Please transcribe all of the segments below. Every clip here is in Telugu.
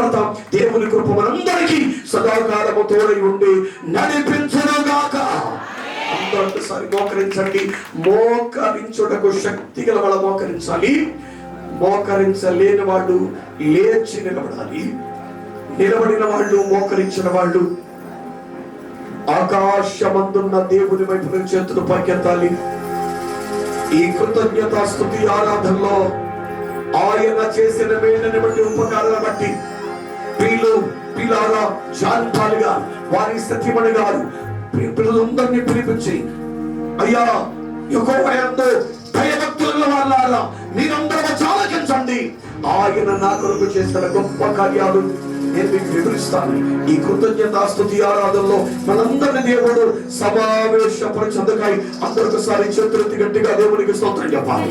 తర్వాత దేవుని కృప మనందరికీ సదాకాలము తోడై ఉండి నడిపించునుగాక. అందరూ ఒకసారి మోకరించండి. మోకరించుటకు శక్తి గల వాళ్ళ మోకరించాలి. మోకరించలేని వాళ్ళు లేచి నిలబడాలి. నిలబడిన వాళ్ళు, మోకరించిన వాళ్ళు ఆకాశమందున్న దేవుని వైపు నుంచి చేతులు పైకెత్తాలి. ఈ కృతజ్ఞత స్తుతి ఆరాధనలో ఆయన చేసిన మేలుని బట్టి, ఉపకారాలను బట్టి పిల్లారా జాన్పాలుగా వారి సత్యమణి గారు పిల్లలందరినీ పిలిపించి, అయ్యా యెహోవా యందు భయభక్తుల వాళ్ళారా మీరందరూ ఆలకించండి, ఆయన నా కొరకు చేసిన గొప్ప కార్యాలు నేను మీకు వివరిస్తాను. ఈ కృతజ్ఞత స్తుతి ఆరాధనలో మనందరినీ దేవుడు సమావేశపరచందుకై అందరూ ఒకసారి చేతులెత్తి గట్టిగా దేవునికి స్తోత్రం చెప్పాలి.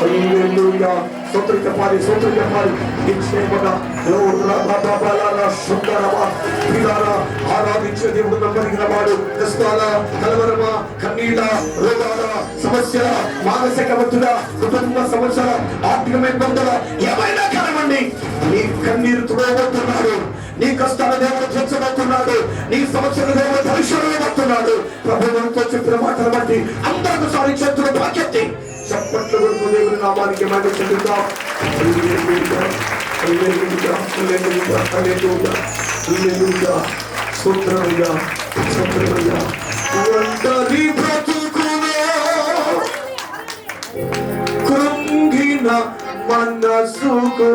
హల్లెలూయా, స్తోత్రం చెప్పాలి, స్తోత్రం చెప్పాలి. నిశ్చయముగా ఆరాధించే దేవుడు నమ్మదగిన వాడు. కష్టాల, కలవరమ, కన్నీళ్ళ, రోగాల, సమస్యల, మానసిక ఒత్తిడి, కుటుంబ సమస్యల, ఆర్థికమైన ఇబ్బందుల ఏమైనా కానివ్వండి, నీ కన్నీరు తుడవబోతున్నాడు, నీ కష్టాల దేవుడు తీర్చబోతున్నాడు, నీ సమస్యల దేవుడు పరిశోధనబోతున్నాడు. ప్రభుత్వంతో చెప్పిన మాటలు బట్టి అందరూ ఒకసారి చేతులు పాకెత్తి చప్పట్లు కొడుతూ దేవుని నామానికి మహిమ చెల్లిద్దాం. స్తోత్రమయ్యా, స్తోత్రమయ్యా. ఒంటరి బ్రతుకులో కృంగిన మనసుకు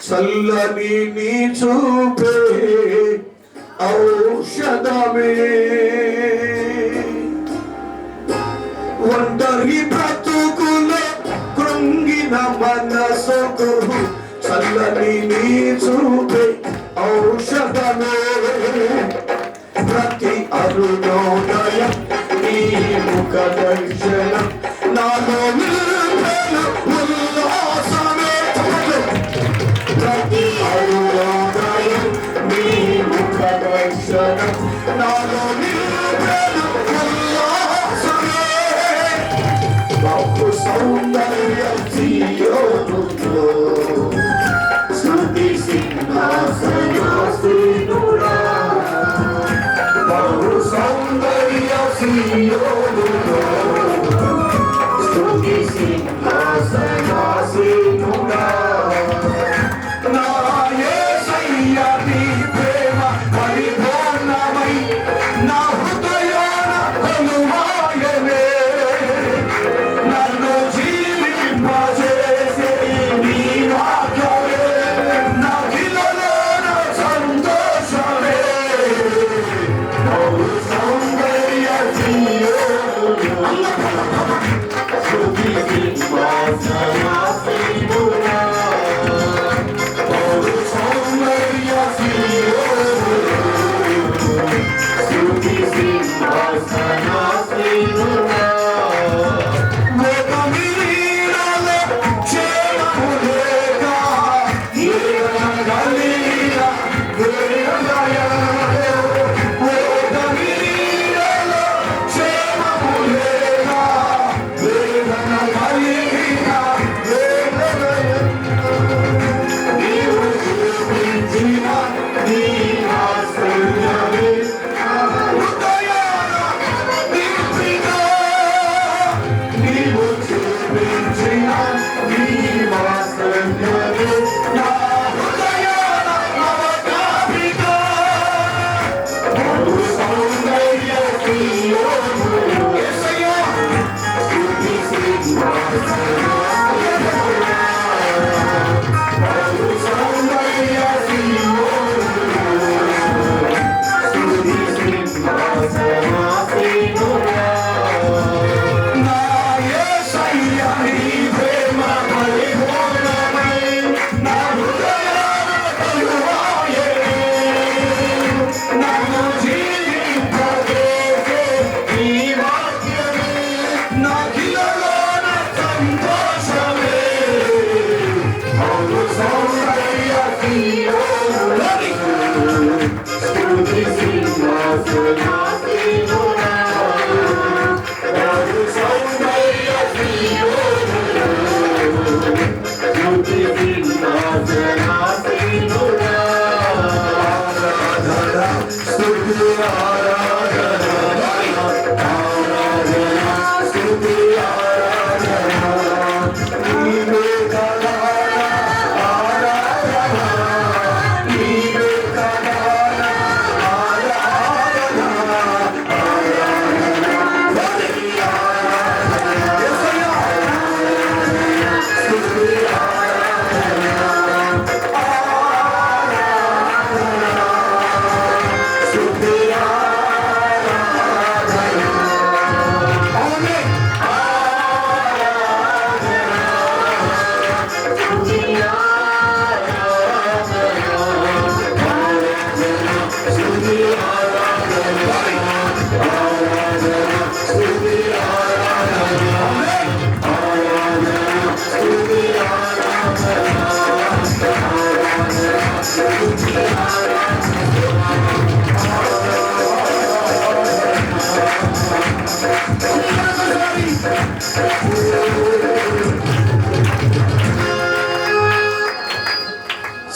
చల్లని నీ చూపే ఔషధమే. ఒంటరి బ్రతుకులో కృంగిన మనసుకు చల్లని నీ చూపే ఔషధమే. ప్రతి అరుణోదయం నీ ముఖ దర్శనం నాలో ఉల్లాసమే. ప్రతి అరుణోదయం నీ ముఖ దర్శనం నాలో ఉల్లాసమే. బహు సౌందర్యం సీయోనులో స్తుతి సింహాసనాసీనుడా. బహు సౌందర్యం సీయోనులో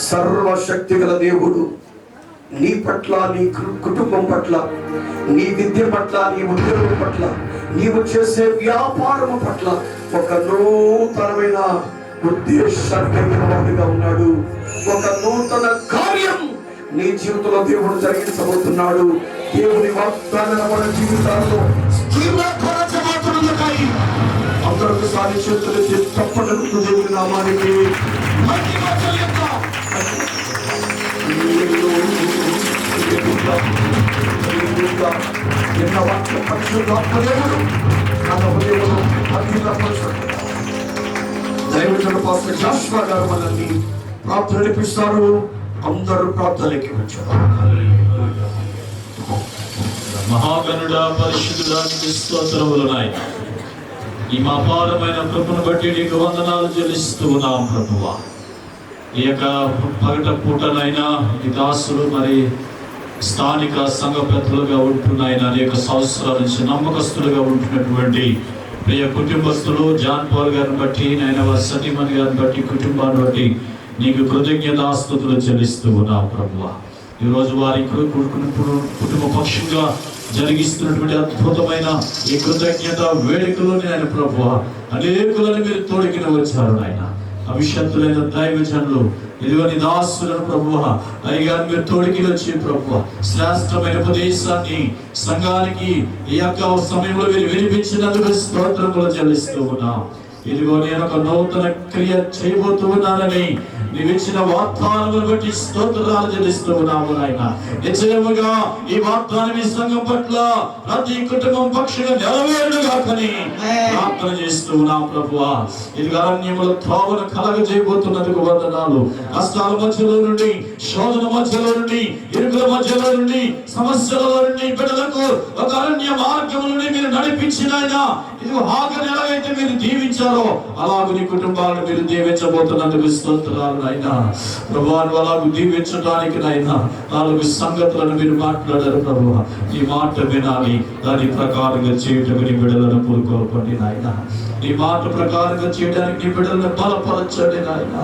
సర్వశక్తి గల దేవుడు నీ పట్ల, నీ కుటుంబం పట్ల, నీ విద్య పట్ల, నీ ఉద్యోగం పట్ల, నీవు చేసే వ్యాపారం పట్ల ఒక నూతనమైన ఉద్దేశాన్ని కలిగిన వాడిగా ఉన్నాడు. ఒక నూతన కార్యం నీ జీవితంలో దేవుడు జరిగించబోతున్నాడు. దేవుని వాగ్దానం మన జీవితాల్లో అందరూ ఒకసారి చేతులు తప్పనట్టు దేవుని నామానికి దైవజనుడు పాస్టర్ జాషువా గారు మనల్ని ప్రార్థన నడిపిస్తారు. అందరూ ప్రార్థనకి వచ్చారు. మహాగణుడా, పరిశుద్ధుడానికి స్తోత్రములున్నాయి. ఈ మా అపారమైన కృపను బట్టి నీకు వందనాలు చెల్లిస్తూ ఉన్నాం ప్రభువా. ఈ యొక్క పగట పూటనైనా ఈ దాసులు మరి స్థానిక సంఘ పెద్దలుగా ఉంటున్నాయన అనేక సంవత్సరాల నుంచి నమ్మకస్తులుగా ఉంటున్నటువంటి ప్రియ కుటుంబస్తులు జాన్ పాల్ గారిని బట్టి, నాయన వారి సతీమణి గారిని బట్టి, కుటుంబాన్ని బట్టి నీకు కృతజ్ఞతాస్తుతులు చెల్లిస్తూ ఉన్నాం ప్రభువా. ఈరోజు వారి కుటుంబ పక్షంగా జరిగిస్తున్నటువంటి అద్భుతమైన ఈ కృతజ్ఞత వేడుకలోని ఆయన ప్రభువా అనేకులను మీరు తోడికిన వచ్చారు నాయన. అవిషత్తులైన దైవజనులు ఇదిగో నీ దాసులను ప్రభువా అయ్యా మీరు తోడికి వచ్చి ప్రభువా శ్రేష్టమైన ఉపదేశాన్ని సంఘానికి ఈ యొక్క సమయంలో మీరు వినిపించినందుకు స్తోత్రములు చెల్లిస్తూ ఉన్నాం. ఇదిగో నేను ఒక నూతన క్రియ చేయబోతూ ఉన్నానని నీవిచ్చిన వాగ్దానములను బట్టి స్తోత్రాలు చెల్లిస్తూ ఉన్నాము నాయన. నిశ్చయముగా ఈ వాగ్దానం ఈ సంఘం పట్ల ప్రతి కుటుంబం పక్షంగా నెరవేరుగాకని ప్రార్థన చేస్తూ ఉన్నాం ప్రభువా. ఇది అరణ్యముల త్రోవను కలగజేయబోతున్నందుకు వందనాలు. కష్టాల మధ్యలో నుండి, శోధన మధ్యలో నుండి, ఇరుకుల మధ్యలో నుండి, సమస్యల నుండి బిడ్డలకు ఒక అరణ్య మార్గం నుండి మీరు నడిపించిన ఇది హాగని ఎలాగైతే మీరు దీవించారో అలాగే నీ కుటుంబాలను మీరు దీవించబోతున్నందుకు స్తోత్రాలు నాయనా. ప్రభువాను అలాగూ దీవించడానికి నాయనా 4 సంగతులను మీరు మాట్లాడారు ప్రభువా. ఈ మాట వినాలి, దాని ప్రకారంగా చేయటకు నీ బిడ్డలను పూనుకోల్పండి నాయనా. నీ మాట ప్రకారంగా చేయడానికి నీ బిడ్డలను బలపరచండి నాయనా.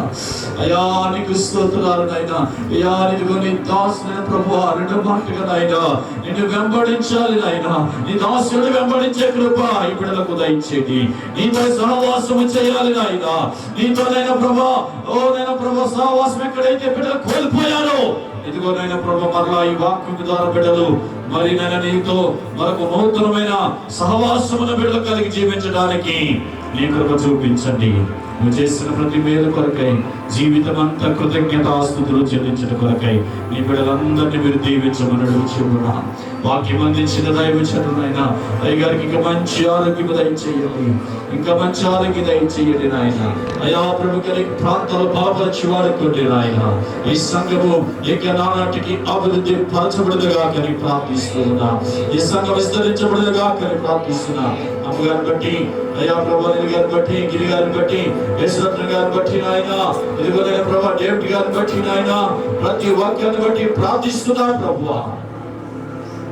అయ్యా నీకు స్తోత్రాలు నాయనా. అయ్యా నీకు నీ దాసుని ప్రభువా రెండు మాటగా నాయనా నిన్ను వెంబడించాలి నాయనా. నీ దాసుని వెంబడించే కృప ఈ బిడ్డలకు దయచేయండి. నీతో సహవాసము చేయాలి నాయనా. నీతోనైనా ప్రభా ఓ నైనా ప్రభా సహవాసం ఎక్కడైతే బిడ్డలు కోల్పోయారో ఇదిగో నైనా ప్రభా మరలా ఈ వాక్యం ద్వారా బిడ్డలు మరి నైనా నీతో మరొక నూతనమైన సహవాసమును బిడ్డలు కలిగి జీవించడానికి నీ కృప చూపించండి. నువ్వు చేసిన ప్రతి మేలు కొరకై జీవితం అంతా కృతజ్ఞతాస్తుతులు చెల్లించడం కొరకై నీ బిడ్డలందరినీ మీరు దీవించమని అడుగుచున్నా. వాక్యం అందించిన దైవజనులైనా అయ్యగారికి ఇంకా మంచి ఆరోగ్యం దయచేయండి, ఇంకా మంచి ఆరోగ్యం దయచేయండి నాయన. అయా ప్రభుత్వ ప్రాంతాలు బలపరిచి వాడుకోండి నాయన. ఈ సంఘము ఇక నానాటికి అభివృద్ధి పరచబడదుగా కని ప్రార్థిస్తున్నా. ఈ సంఘం విస్తరించబడదుగా కని ప్రార్థిస్తున్నా. అమ్మగారిని బట్టి అయ్యా ప్రభా గారిని బట్టి, గిరి గారిని బట్టి, యశ్వరత్న గారిని బట్టి నాయన ఇదిగో ప్రభా డేవిడ్ గారిని బట్టి నాయన ప్రతి వాక్యాన్ని బట్టి ప్రార్థిస్తున్నా ప్రభువా.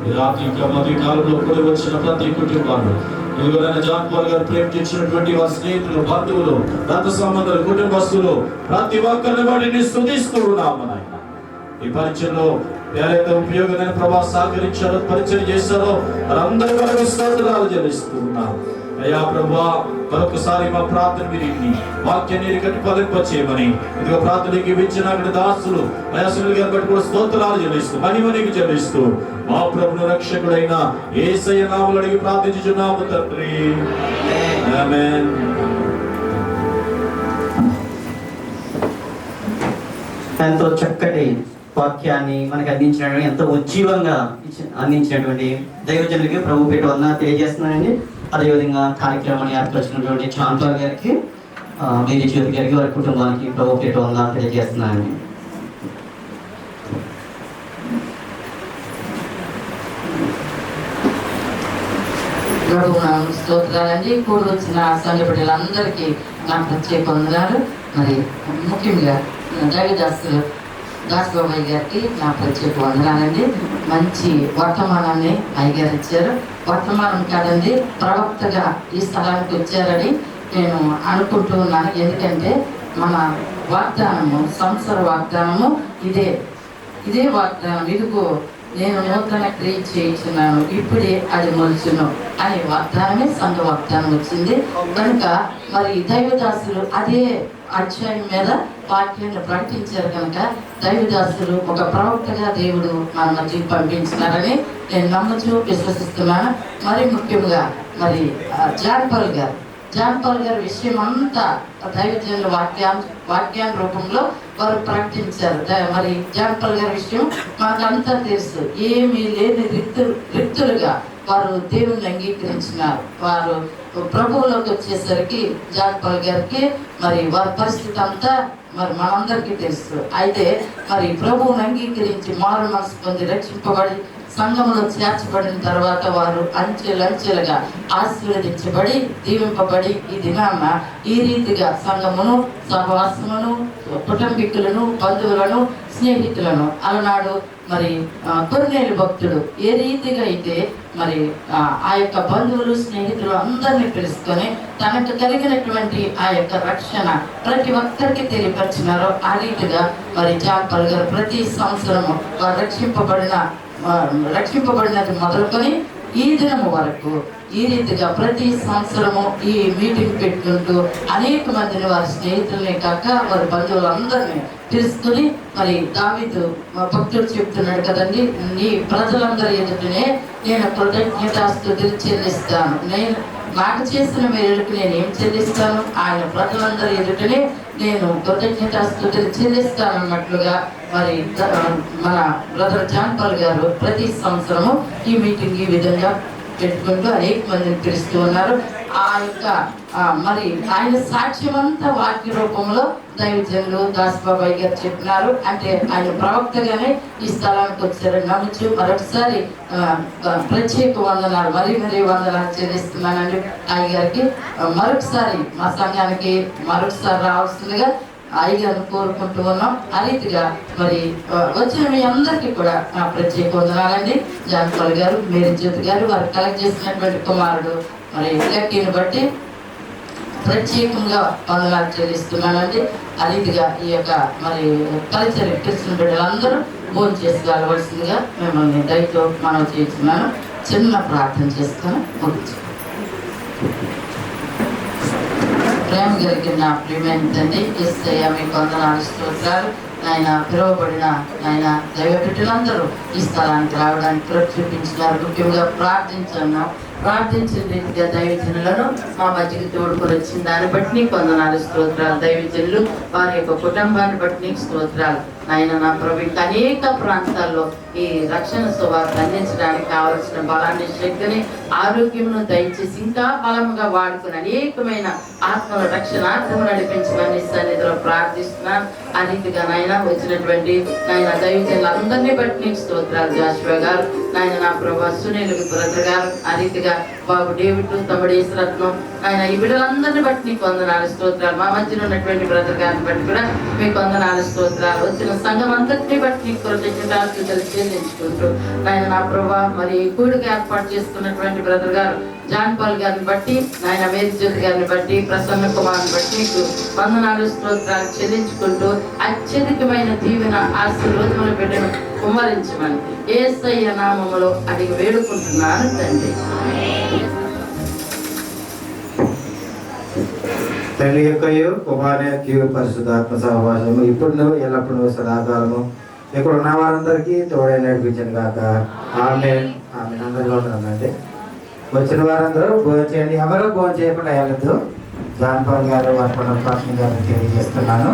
ఈ రాత్రి మధ్య కాలంలో కూడి వచ్చిన ప్రతి కుటుంబాలు ఇదిగోనైనా జాన్ పాల్ గారు ప్రేమించినటువంటి వారి స్నేహితులు, బంధువులు, రక్త సంబంధాలు, కుటుంబస్తులు ప్రతి ఒక్కరిని బట్టి స్తుతిస్తూ ఉన్నాము నాయన. ఈ పరిచయంలో ఎవరైతే ఉపయోగమైన ప్రభా సహకరించారో, పరిచయం చేశారో వారందరూ వరకు స్తోత్రాలు చెల్లిస్తూ ఉన్నాం. అయ్యా ప్రభువా మరొకసారి మా ప్రార్థన విని వాక్యాన్ని కట్టి ఫలింపచేయమని ఇదిగో ప్రార్థనకి విచ్చిన దాసులు అయాసులు గారు బట్టి కూడా స్తోత్రాలు చెల్లిస్తూ మహిమనికి చెల్లిస్తూ మా ప్రభువు రక్షకుడైన యేసయ్య నామములో అడిగి ప్రార్థించుచున్నాము తండ్రి, ఆమేన్. ఎంతో చక్కటి వాక్యాన్ని మనకి అందించినటువంటి, ఎంతో ఉజ్జీవంగా అందించినటువంటి దైవజనులకి ప్రభు పేట వందనాలు తెలియజేస్తున్నానండి. అదేవిధంగా కార్యక్రమాన్ని ఏర్పరిచినటువంటి జాన్ పాల్ గారికి, మేరీ జ్యోతి గారికి, వారి కుటుంబానికి ప్రభు పేట వందనాలు తెలియజేస్తున్నానండి. స్తోత్రాలండి. కూడి వచ్చిన సంఘ బిడ్డలందరికీ నా ప్రత్యేక వందనాలు. మరి ముఖ్యంగా దైవదాసు దాసబాబాయ్ గారికి నా ప్రత్యేక వందనాలండి. మంచి వర్తమానాన్ని అయ్యగారు ఇచ్చారు. వర్తమానం కాదండి, ప్రవక్తగా ఈ స్థలానికి వచ్చారని నేను అనుకుంటూ ఉన్నాను. ఎందుకంటే మన వాగ్దానము, సంవత్సర వాగ్దానము ఇదే వాగ్దానం. ఇదిగో నేను నూతన క్రియ చేయించున్నాను, ఇప్పుడే అది మొలుచును అనే వాగ్దానమే సంఘ వాగ్దానం వచ్చింది. కనుక మరి దైవదాసులు అదే అధ్యాయం మీద వాక్యాన్ని ప్రకటించారు. కనుక దైవదాసులు ఒక ప్రవక్తగా దేవుడు మన మధ్యకి పంపించినారని నేను నమ్ముచూ విశ్వసిస్తున్నాను. మరి ముఖ్యంగా మరి జాన్ పాల్ గారి విషయం అంతా దైవజనుల వాక్యాన్ని రూపంలో వారు ప్రకటించారు. మరి జాన్ పాల్ గారి విషయం మాకంతా తెలుసు. ఏమీ లేని రిక్తులుగా వారు దేవుని అంగీకరించినారు. వారు ప్రభువులోకి వచ్చేసరికి జాన్ పాల్ గారికి మరి వారి పరిస్థితి అంతా మరి మనందరికీ తెలుసు. అయితే మరి ప్రభువుని అంగీకరించి మారు మనసు పొంది రక్షింపబడి సంఘంలో చేర్చబడిన తర్వాత వారు అంచెలంచెలుగా ఆశీర్వదించబడి దీవింపబడి ఈ దినాన ఈ రీతిగా సంఘమును, సహవాసమును, కుటుంబీకులను, బంధువులను, స్నేహితులను అలనాడు మరి కొర్నేలు భక్తుడు ఏ రీతిగా అయితే మరి ఆ యొక్క బంధువులు, స్నేహితులు అందరినీ పిలుచుకొని తనకు కలిగినటువంటి ఆ యొక్క రక్షణ ప్రతి ఒక్కరికి తెలియపరిచినారో ఆ రీతిగా మరి జాన్ పాల్ గారు ప్రతి సంవత్సరము వారు రక్షింపబడినది మొదలుకొని ఈ దినము వరకు ఈ రీతిగా ప్రతి సంవత్సరము ఈ మీటింగ్ పెట్టుకుంటూ అనేక మందిని వారి స్నేహితుల్ని కాక వారి బంధువులందరినీ తెలుసుకుని మరి దావీదు భక్తుడు చెప్తున్నాడు కదండి, నీ ప్రజలందరి ఎదుటనే నేను కృతజ్ఞతాస్తుతులు చెల్లిస్తాను. నేను నాకు చేసిన మేలుకు నేను ఏం చెల్లిస్తాను? ఆయన ప్రజలందరి ఎదుటనే నేను కృతజ్ఞతాస్తుతులు చెల్లిస్తాను అన్నట్లుగా మరి మన బ్రదర్ జాన్ పాల్ గారు ప్రతి సంవత్సరము ఈ మీటింగ్ ఈ విధంగా పెట్టుకుంటూ అనేక మందిని పిలుస్తూ ఉన్నారు. ఆ యొక్క మరి ఆయన సాక్ష్యం అంతా వాక్య రూపంలో దైవజనులు దాసబాబాయ్ గారు చెప్పినారు. అంటే ఆయన ప్రవక్తగానే ఈ స్థలానికి వచ్చారని నమ్ముచు మరొకసారి ప్రత్యేక వందనాలు మరీ వందనాలు చెల్లిస్తున్నానండి అయ్యగారికి. మరొకసారి మా సంఘానికి మరొకసారి రావాల్సిందిగా అయ్యగారిని కోరుకుంటూ ఉన్నాం. ఆ రీతిగా మరి వచ్చిన మీ అందరికీ కూడా నా ప్రత్యేక వందనాలండి. జాన్ పాల్ గారు, మేరీ జ్యోతి గారు, వారు కలెక్ట్ చేసినటువంటి కుమారుడు మరి లక్కీని బట్టి ప్రత్యేకంగా వందనాలు చెల్లిస్తున్నానండి. ఆ రీతిగా ఈ యొక్క మరి కల్చర్ క్రిస్టియన్ బిడ్డలందరూ భోజనం చేసుకోవాల్సిందిగా మిమ్మల్ని దయతో మనవి చేస్తున్నాను. చిన్న ప్రార్థన చేసుకొని ముగించు. ప్రేమ కలిగిన ప్రియమైన తండ్రి, యేసయ్య మీకు వందనాలు, స్తోత్రాలు. ఆయన పిలువబడిన ఆయన దైవ బిడ్డలందరూ ఈ స్థలానికి రావడానికి చూపించినారు. ముఖ్యంగా ప్రార్థించిన రీతిగా దైవజనులను మా మధ్యకి తోడుకొని వచ్చిన దాన్ని బట్టి నీకు వందనాలు, స్తోత్రాలు. దైవజనులు వారి యొక్క కుటుంబాన్ని బట్టి నీకు స్తోత్రాలు. ఆయన నా ప్రభు అనేక ప్రాంతాల్లో ఈ రక్షణ సువార్త అందించడానికి కావలసిన బలాన్ని, శక్తిని, ఆరోగ్యమును దయచేసి ఇంకా బలముగా వాడుకుని అనేకమైన ఆత్మల రక్షణార్థము నడిపించమని సన్నిధిలో ప్రార్థిస్తున్నాను. ఆ రీతిగా నాయన వచ్చినటువంటి నాయన దైవజనులందరినీ బట్టి నీకు స్తోత్రాలు. జాషువా గారు, నాయన నా ప్రభు సునీల్ బ్రదర్ గారు, ఆ రీతిగా బాబు డేవిడ్, తమ్ముడు ఈశ్వరత్నం, ఆయన ఈ బిడ్డలందరినీ బట్టి నీకు వందనాలు, స్తోత్రాలు. మా మధ్యన ఉన్నటువంటి బ్రదర్ గారిని బట్టి కూడా మీకు వందనాలు, స్తోత్రాలు. వచ్చిన సంఘం అంతటినీ బట్టి నీకు కృతజ్ఞతలు చెల్లించుకుంటూ నాయన నా ప్రభా మరి కూడికి ఏర్పాటు చేసుకున్నటువంటి బ్రదర్ గారు జాన్ పాల్ గారిని బట్టి, నాయన మేరీ జ్యోతి గారిని బట్టి, ప్రసన్న కుమార్ని బట్టి నీకు వందనాలు, స్తోత్రాలు చెల్లించుకుంటూ అత్యధికమైన దీవెన ఆశీర్వాదముల బిడ్డను కుమ్మరించమని యేసయ్య నామములో అడిగి వేడుకుంటున్నాను తండ్రి. తండ్రి యొక్కయు కుమారుని యొక్క పరిశుద్ధాత్మ సహవాసము ఇప్పుడు ఎల్లప్పుడూ సదాకాలము ఇక్కడ ఉన్న వారందరికీ తోడై నడిపించను కాక. ఆమేన్. అందరిలో ఉన్నామండి. వచ్చిన వారందరూ భోజనం చేయండి. ఎవరో భోజనం చేయకుండా వెళ్ళద్దు. జాన్ పాల్ గారు, వర్పణ పాస్టర్ గారు తెలియజేస్తున్నాను.